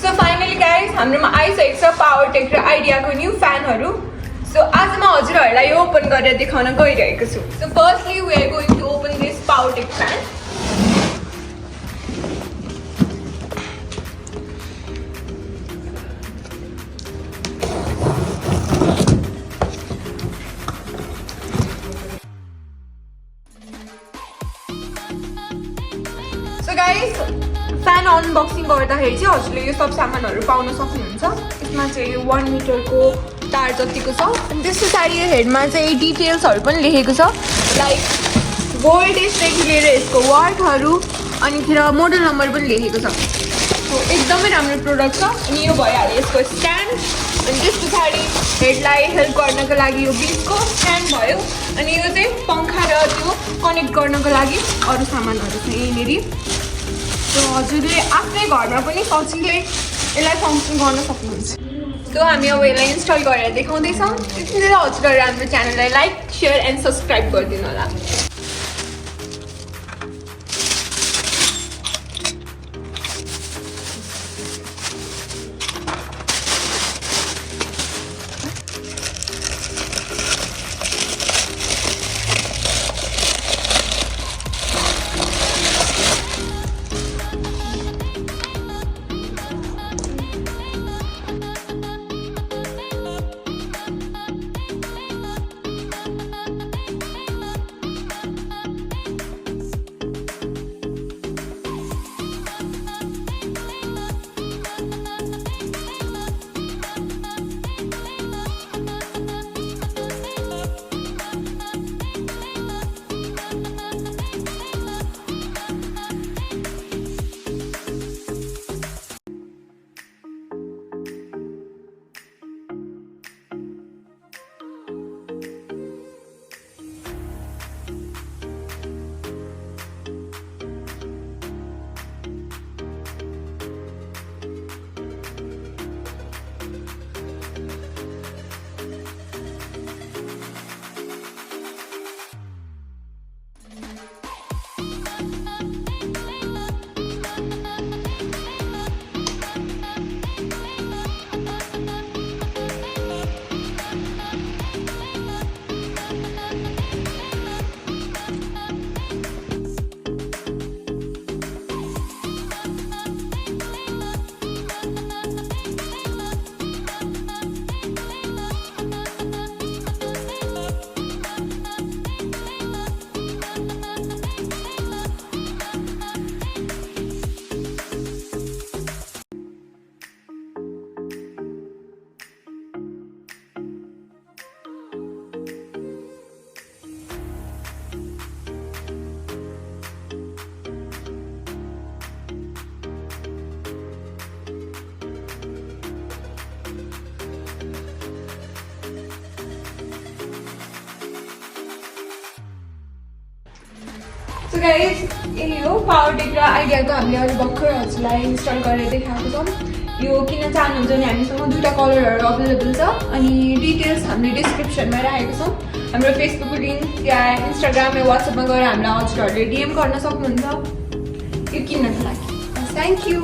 So finally guys हाम्रोमा आइसकेको छ पावरटेक र आइडियाको न्यू फ्यानहरू. सो आज म हजुरहरूलाई यो ओपन गरेर देखाउन गइरहेको छु. So firstly we are going to open this Powertek fan. So guys fan unboxing गर्दाखेरि चाहिँ हजुरले यो सब सामानहरू पाउन सक्नुहुन्छ. यसमा चाहिँ 1 मिटरको तार जतिको छ अनि त्यस पछाडि यो हेडमा चाहिँ डिटेल्सहरू पनि लेखेको छ, लाइक भोल्टेजदेखि लिएर यसको वाटहरू अनि फेरि मोडल नम्बर पनि लेखेको छ. सो एकदमै राम्रो प्रोडक्ट छ. अनि यो भइहाल्यो यसको स्ट्यान्ड. अनि त्यस पछाडि हेडलाई हेल्प गर्नको लागि यो बिचको स्ट्यान्ड भयो. अनि यो चाहिँ पङ्खा र त्यो कनेक्ट गर्नको लागि अरू सामानहरू छ यहीँनिर. सो हजुरले आफ्नै घरमा पनि सजिलै यसलाई फङ्सन गर्न सक्नुहुन्छ. सो हामी अब यसलाई इन्स्टल गरेर देखाउँदैछौँ. त्यतिखेर हजुरहरू हाम्रो च्यानललाई लाइक, सेयर एन्ड सब्सक्राइब गरिदिनु होला. सो गाइज यही हो पावरटेक र आइडियाको हामीले अरू भर्खर हजुरलाई इन्स्टल गरेर देखाएको छौँ. यो किन चाहनुहुन्छ भने हामीसँग 2टा कलरहरू अभाइलेबल छ. अनि डिटेल्स हामीले डिस्क्रिप्सनमा राखेको छौँ. हाम्रो फेसबुकको लिङ्क या इन्स्टाग्राम या वाट्सएपमा गएर हामीलाई हजुरहरूले डिएम गर्न सक्नुहुन्छ यो किन्नको लागि. Thank you.